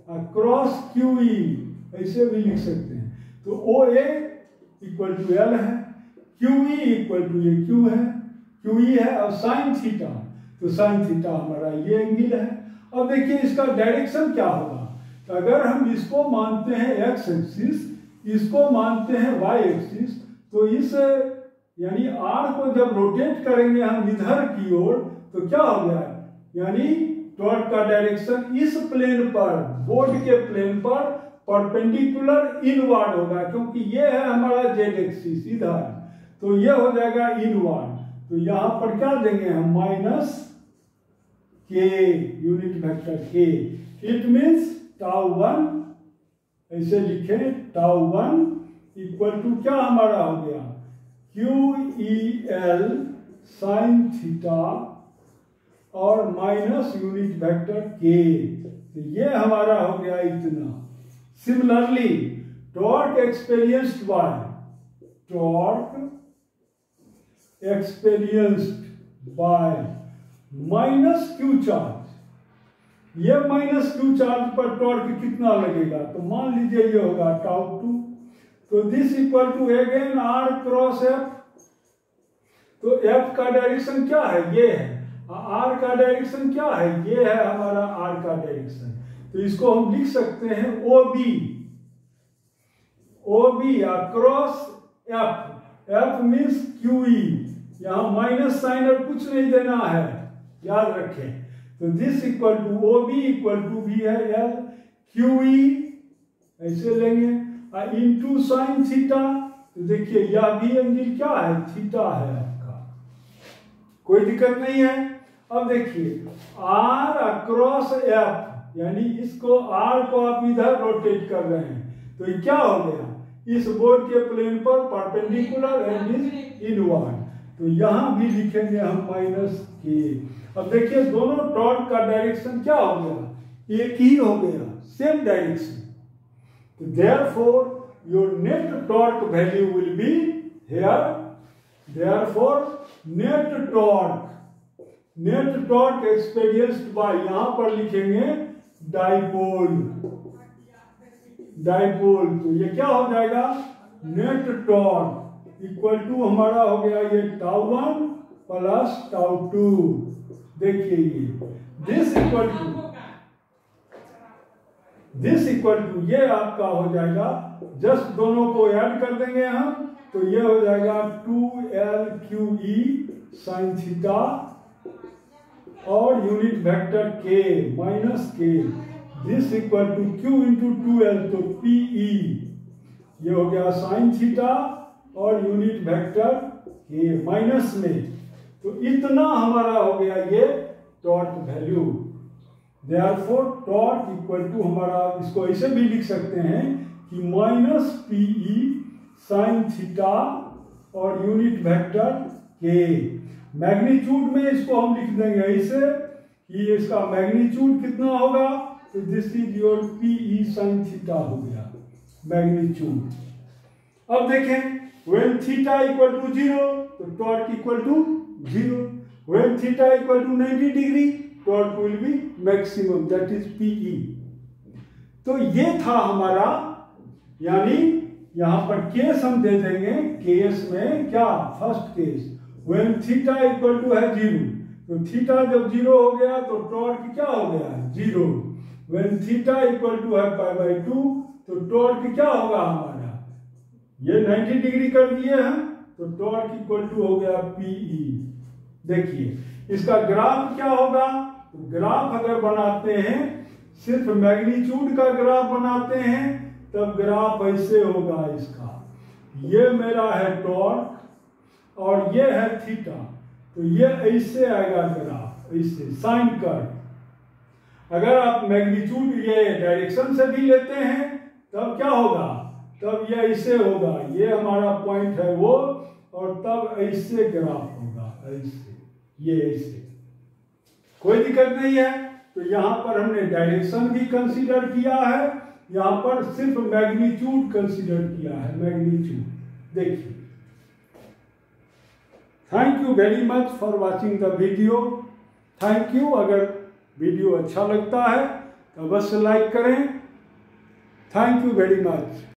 क्रॉस क्यू ई, ऐसे भी लिख सकते हैं। तो ओ ए इक्वल टू एल है, क्यू ई इक्वल टू ये क्यू है, क्यू ई है, और साइन थीटा, तो साइन थीटा हमारा ये एंगल है। अब देखिए इसका डायरेक्शन क्या होगा, तो अगर हम इसको मानते हैं एक्स एक्सिस, इसको मानते हैं वाई एक्सिस, तो इस यानी आर को जब रोटेट करेंगे हम इधर की ओर, तो क्या हो गया, यानी टॉर्क का डायरेक्शन इस प्लेन पर, बोर्ड के प्लेन पर परपेंडिकुलर इनवर्ड होगा, क्योंकि ये है हमारा जेड एक्सिस इधर, तो ये हो जाएगा इनवर्ड। तो यहां पर क्या देंगे हम माइनस के, यूनिट वेक्टर के, इट मीन्स टाउ वन, ऐसे लिखे टाउ वन इक्वल टू क्या हमारा हो गया Q E L sine theta और माइनस यूनिट वेक्टर के, तो ये हमारा हो गया इतना। Similarly torque experienced by, torque experienced by minus Q charge, ये माइनस क्यू चार्ज पर टॉर्क कितना लगेगा, तो मान लीजिए ये होगा टाउ टू, तो this equal to again R cross F, तो एफ का डायरेक्शन क्या है, ये है, आर का डायरेक्शन क्या है, ये है हमारा आर का डायरेक्शन, तो इसको हम लिख सकते हैं O B, O B cross F, F means Q E, यहां माइनस साइन और कुछ नहीं देना है, याद रखें। तो this equal to O B equal to भी है एल क्यू ई, ऐसे लेंगे इनटू साइन थीटा, तो देखिए यह भी एंगल क्या है, थीटा है आपका, कोई दिक्कत नहीं है। अब देखिए आर अक्रॉस एफ, यानी इसको आर को आप इधर रोटेट कर रहे हैं, तो ये क्या हो गया, इस बोर्ड के प्लेन पर परपेंडिकुलर एंड इज इनवर्ड, तो यहां भी लिखेंगे हम माइनस के। अब देखिए दोनों टॉर्क का डायरेक्शन क्या हो गया, एक ही हो गया, सेम डायरेक्शन, तो therefore your net torque value will be here, therefore net torque experienced by, यहां पर लिखेंगे डाइपोल, डाइपोल, तो ये क्या हो जाएगा नेट टॉर्क इक्वल टू हमारा हो गया ये tau one plus tau two, देखिए ये दिस इक्वल टू ये आपका हो जाएगा, जस्ट दोनों को ऐड कर देंगे हम, तो ये हो जाएगा 2LQE साइन थीटा और unit vector k minus k, this equal to Q into 2L, तो PE ये हो गया साइन थीटा और यूनिट वेक्टर के माइनस में, तो इतना हमारा हो गया ये torque value. Therefore torque equal to हमारा, इसको ऐसे भी लिख सकते हैं कि माइनस PE साइन थीटा और यूनिट वेक्टर के, मैग्नीट्यूड में इसको हम लिख देंगे ऐसे कि इसका मैग्नीट्यूड कितना होगा, तो this is your PE sine theta हो गया मैग्नीट्यूड। अब देखें when थीटा इक्वल टू 0 तो torque equal to 0, when theta equal to 90 degree torque will be maximum, that is PE। तो ये था हमारा, यानी यहां पर केस हम दे देंगे, केस में क्या, first case when theta equal to है 0, तो थीटा जब 0 हो गया तो टॉर्क क्या हो गया 0, when थीटा इक्वल टू है π/2 तो टॉर्क क्या होगा हमारा, ये 90 डिग्री कर दिए हैं, तो टॉर्क इक्वल टू हो गया PE। देखिए इसका ग्राफ क्या होगा, तो ग्राफ अगर बनाते हैं, सिर्फ मैग्नीट्यूड का ग्राफ बनाते हैं, तब ग्राफ ऐसे होगा इसका, ये मेरा है टॉर्क और ये है थीटा, तो ये ऐसे आएगा ग्राफ, इससे साइन कर्व। अगर आप मैग्नीट्यूड ये डायरेक्शन से भी लेते हैं तब क्या होगा, तब ये ऐसे होगा, ये हमारा पॉइंट है वो, और तब ऐसे ग्राफ होगा, ऐसे, ये ऐसे, कोई दिक्कत नहीं है। तो यहां पर हमने डायरेक्शन भी कंसीडर किया है, यहां पर सिर्फ मैग्नीट्यूड कंसीडर किया है, मैग्नीट्यूड। देखिए, thank you very much for watching the video. Thank you. अगर वीडियो अच्छा लगता है तो अवश्य लाइक करें। Thank you very much.